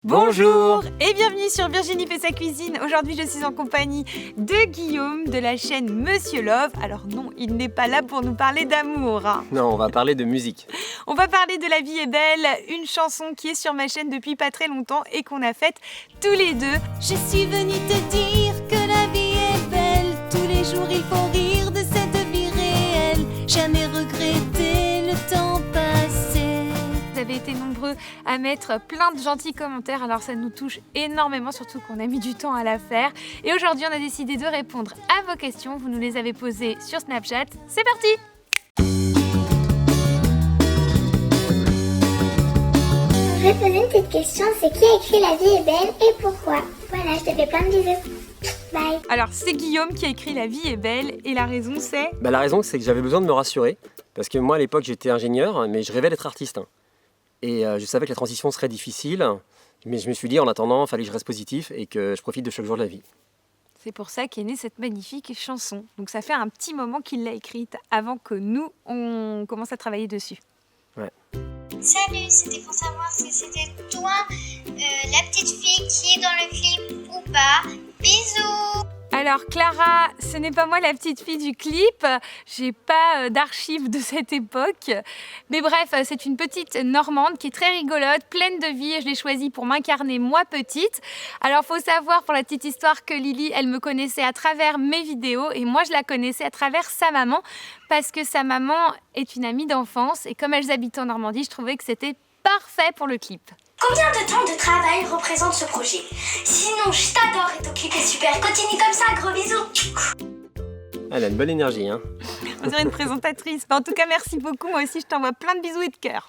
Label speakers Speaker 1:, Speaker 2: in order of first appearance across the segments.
Speaker 1: Bonjour et bienvenue sur Virginie fait sa cuisine. Aujourd'hui je suis en compagnie de Guillaume de la chaîne Monsieur Love. Alors non, il n'est pas là pour nous parler d'amour.
Speaker 2: Non, on va parler de musique.
Speaker 1: On va parler de La vie est belle, une chanson qui est sur ma chaîne depuis pas très longtemps et qu'on a faite tous les deux.
Speaker 3: Je suis venue te dire que la vie est belle. Tous les jours il faut rire de cette vie réelle. Jamais regretter le temps passé.
Speaker 1: Vous avez été nombreux à mettre plein de gentils commentaires, alors ça nous touche énormément, surtout qu'on a mis du temps à la faire. Et aujourd'hui, on a décidé de répondre à vos questions. Vous nous les avez posées sur Snapchat. C'est parti!
Speaker 4: Je vais poser une petite question, c'est qui a écrit La vie est belle et pourquoi? Voilà, je te fais plein de bisous. Bye.
Speaker 1: Alors, c'est Guillaume qui a écrit La vie est belle et la raison c'est...
Speaker 2: La raison, c'est que j'avais besoin de me rassurer. Parce que moi, à l'époque, j'étais ingénieur, mais je rêvais d'être artiste. Et je savais que la transition serait difficile. Mais je me suis dit, en attendant, il fallait que je reste positif et que je profite de chaque jour de la vie.
Speaker 1: C'est pour ça qu'est née cette magnifique chanson. Donc ça fait un petit moment qu'il l'a écrite avant que nous, on commence à travailler dessus.
Speaker 2: Ouais.
Speaker 4: Salut, c'était pour savoir si c'était toi, la petite fille qui est dans le clip ou pas. Bisous.
Speaker 1: Alors Clara, ce n'est pas moi la petite fille du clip, j'ai pas d'archives de cette époque. Mais bref, c'est une petite Normande qui est très rigolote, pleine de vie et je l'ai choisie pour m'incarner moi petite. Alors faut savoir pour la petite histoire que Lily, elle me connaissait à travers mes vidéos et moi je la connaissais à travers sa maman parce que sa maman est une amie d'enfance et comme elles habitent en Normandie, je trouvais que c'était parfait pour le clip.
Speaker 5: Combien de temps de travail représente ce projet? Sinon, je t'adore et ton clip est super. Continue comme ça, gros bisous.
Speaker 2: Elle a une bonne énergie, hein.
Speaker 1: On dirait une présentatrice. En tout cas, merci beaucoup. Moi aussi, je t'envoie plein de bisous et de cœur.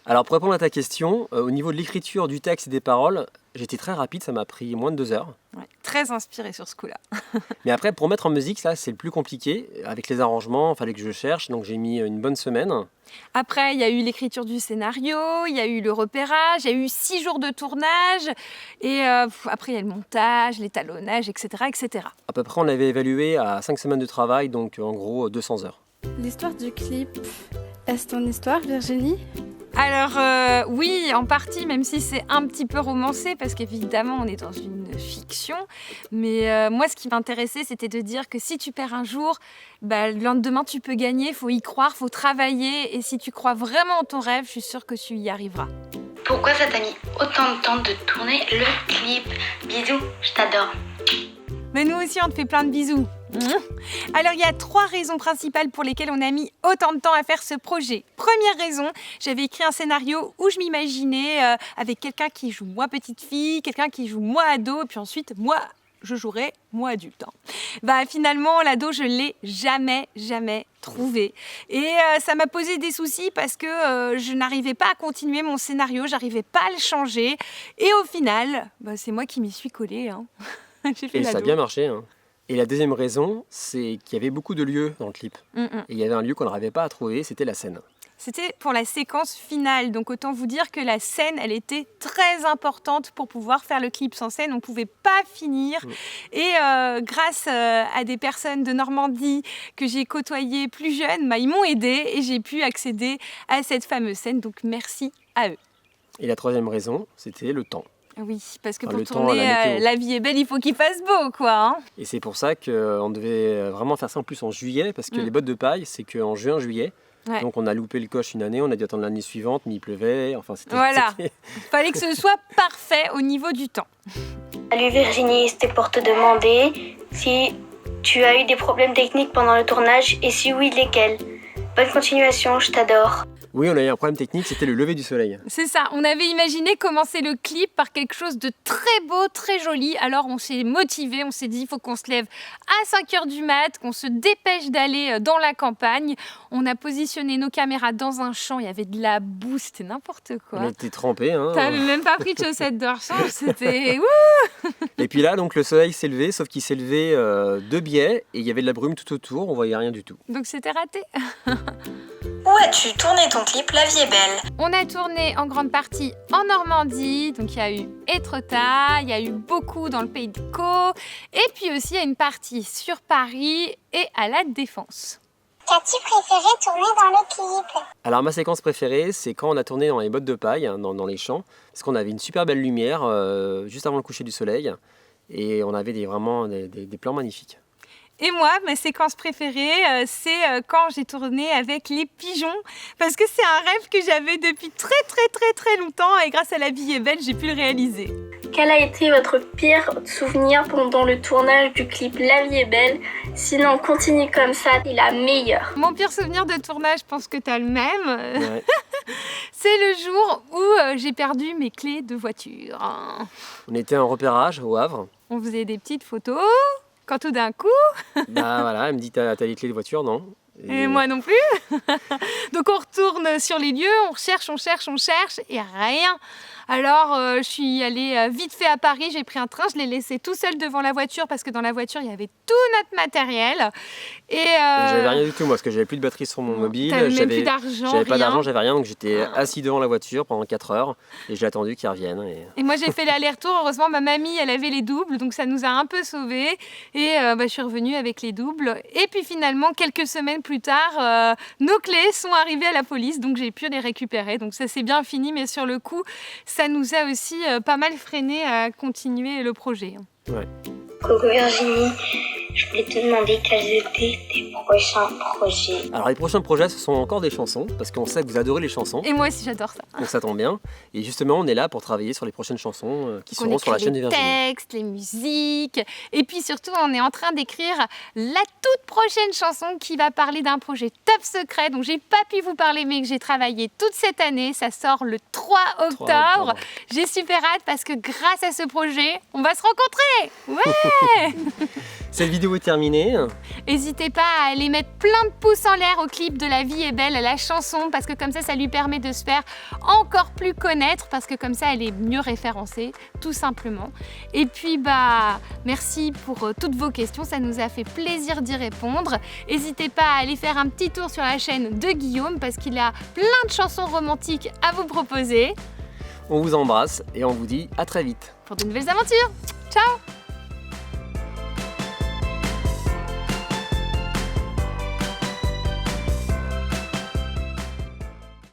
Speaker 2: Alors, pour répondre à ta question, au niveau de l'écriture du texte et des paroles, j'étais très rapide, ça m'a pris moins de 2 heures.
Speaker 1: Ouais, très inspirée sur ce coup-là.
Speaker 2: Mais après, pour mettre en musique, ça, c'est le plus compliqué. Avec les arrangements, il fallait que je cherche, donc j'ai mis une bonne semaine.
Speaker 1: Après, il y a eu l'écriture du scénario, il y a eu le repérage, il y a eu 6 jours de tournage. Et après, il y a le montage, l'étalonnage, etc., etc.
Speaker 2: À peu près, on avait évalué à 5 semaines de travail, donc en gros 200 heures.
Speaker 6: L'histoire du clip, est-ce ton histoire, Virginie?
Speaker 1: Alors oui, en partie, même si c'est un petit peu romancé, parce qu'évidemment on est dans une fiction. Mais moi ce qui m'intéressait c'était de dire que si tu perds un jour, le lendemain tu peux gagner, il faut y croire, il faut travailler. Et si tu crois vraiment en ton rêve, je suis sûre que tu y arriveras.
Speaker 5: Pourquoi ça t'a mis autant de temps de tourner le clip? Bisous, je t'adore.
Speaker 1: Mais nous aussi on te fait plein de bisous. Alors il y a 3 raisons principales pour lesquelles on a mis autant de temps à faire ce projet. Première raison, j'avais écrit un scénario où je m'imaginais avec quelqu'un qui joue moi petite fille, quelqu'un qui joue moi ado, et puis ensuite moi je jouerais moi adulte. Finalement l'ado je l'ai jamais trouvé. Et ça m'a posé des soucis parce que je n'arrivais pas à continuer mon scénario, j'arrivais pas à le changer. Et au final, c'est moi qui m'y suis collée. J'ai fait
Speaker 2: Et
Speaker 1: l'ado.
Speaker 2: ça a bien marché, hein. Et la deuxième raison, c'est qu'il y avait beaucoup de lieux dans le clip. Et il y avait un lieu qu'on n'arrivait pas à trouver, c'était la scène.
Speaker 1: C'était pour la séquence finale, donc autant vous dire que la scène, elle était très importante pour pouvoir faire le clip. Sans scène, on ne pouvait pas finir. Et grâce à des personnes de Normandie que j'ai côtoyées plus jeunes, ils m'ont aidée et j'ai pu accéder à cette fameuse scène, donc merci à eux.
Speaker 2: Et la troisième raison, c'était le temps.
Speaker 1: Oui, parce que
Speaker 2: Enfin,
Speaker 1: pour
Speaker 2: le temps,
Speaker 1: tourner
Speaker 2: la météo.
Speaker 1: La vie est belle, il faut qu'il fasse beau, quoi.
Speaker 2: Et c'est pour ça qu'on devait vraiment faire ça en plus en juillet, parce que les bottes de paille, c'est qu'en juin, juillet.
Speaker 1: Ouais.
Speaker 2: Donc on a loupé le coche une année, on a dû attendre l'année suivante, mais il pleuvait. Enfin,
Speaker 1: Voilà, il fallait que ce soit parfait au niveau du temps.
Speaker 5: Salut Virginie, c'était pour te demander si tu as eu des problèmes techniques pendant le tournage et si oui, lesquels. Bonne continuation, je t'adore.
Speaker 2: Oui, on a eu un problème technique, c'était le lever du soleil.
Speaker 1: C'est ça, on avait imaginé commencer le clip par quelque chose de très beau, très joli. Alors on s'est motivé, on s'est dit il faut qu'on se lève à 5h du mat, qu'on se dépêche d'aller dans la campagne. On a positionné nos caméras dans un champ, il y avait de la boue, c'était n'importe quoi.
Speaker 2: On était trempés. Hein.
Speaker 1: T'avais même pas pris de chaussettes de rechange, c'était... Ouh.
Speaker 2: Et puis là, donc le soleil s'est levé, sauf qu'il s'est levé de biais et il y avait de la brume tout autour, on voyait rien du tout.
Speaker 1: Donc c'était raté.
Speaker 5: Où as-tu tourné ton clip La vie est belle?
Speaker 1: On a tourné en grande partie en Normandie, donc il y a eu Étretat, il y a eu beaucoup dans le pays de Caux, et puis aussi il y a une partie sur Paris et à la Défense.
Speaker 4: qu'as-tu préféré tourner dans le clip?
Speaker 2: Alors ma séquence préférée, c'est quand on a tourné dans les bottes de paille, dans les champs, parce qu'on avait une super belle lumière juste avant le coucher du soleil, et on avait vraiment des plans magnifiques.
Speaker 1: Et moi, ma séquence préférée, c'est quand j'ai tourné avec les pigeons, parce que c'est un rêve que j'avais depuis très longtemps, et grâce à La vie est belle, j'ai pu le réaliser.
Speaker 5: Quel a été votre pire souvenir pendant le tournage du clip La vie est belle? Sinon, continue comme ça, t'es la meilleure.
Speaker 1: Mon pire souvenir de tournage, je pense que tu as le même.
Speaker 2: Ouais.
Speaker 1: C'est le jour où j'ai perdu mes clés de voiture.
Speaker 2: On était en repérage au Havre.
Speaker 1: On faisait des petites photos, quand tout d'un coup,
Speaker 2: Bah voilà, elle me dit t'as les clés de voiture, non?
Speaker 1: et moi non plus. Donc on retourne sur les lieux, on recherche, et rien. Alors je suis allée vite fait à Paris, j'ai pris un train, je l'ai laissé tout seul devant la voiture parce que dans la voiture il y avait tout notre matériel. Et
Speaker 2: j'avais rien du tout moi, parce que j'avais plus de batterie sur mon mobile.
Speaker 1: T'avais même plus d'argent,
Speaker 2: J'avais pas
Speaker 1: rien.
Speaker 2: d'argent, j'avais rien, donc j'étais assis devant la voiture pendant 4 heures et j'ai attendu qu'ils reviennent.
Speaker 1: Et moi j'ai fait l'aller-retour, heureusement ma mamie elle avait les doubles, donc ça nous a un peu sauvés. Et je suis revenue avec les doubles. Et puis finalement, quelques semaines plus tard, nos clés sont arrivées à la police, donc j'ai pu les récupérer. Donc ça s'est bien fini, mais sur le coup, ça nous a aussi pas mal freiné à continuer le projet.
Speaker 2: Ouais.
Speaker 5: Coucou Virginie, je voulais te demander quels étaient tes prochains projets.
Speaker 2: Alors les prochains projets, ce sont encore des chansons, parce qu'on sait que vous adorez les chansons,
Speaker 1: Et moi aussi j'adore ça.
Speaker 2: donc ça tombe bien. Et justement, on est là pour travailler sur les prochaines chansons qui
Speaker 1: On
Speaker 2: seront sur la
Speaker 1: écrit
Speaker 2: chaîne de
Speaker 1: les
Speaker 2: Virginie.
Speaker 1: textes, les musiques, et puis surtout on est en train d'écrire la toute prochaine chanson qui va parler d'un projet top secret dont j'ai pas pu vous parler mais que j'ai travaillé toute cette année. Ça sort le 3 octobre. J'ai super hâte parce que grâce à ce projet, on va se rencontrer. Ouais.
Speaker 2: Cette vidéo est terminée.
Speaker 1: N'hésitez pas à aller mettre plein de pouces en l'air au clip de La vie est belle, à la chanson, parce que comme ça lui permet de se faire encore plus connaître, parce que comme ça, elle est mieux référencée, tout simplement. Et puis, merci pour toutes vos questions, ça nous a fait plaisir d'y répondre. N'hésitez pas à aller faire un petit tour sur la chaîne de Guillaume, parce qu'il a plein de chansons romantiques à vous proposer.
Speaker 2: On vous embrasse et on vous dit à très vite.
Speaker 1: Pour de nouvelles aventures. Ciao!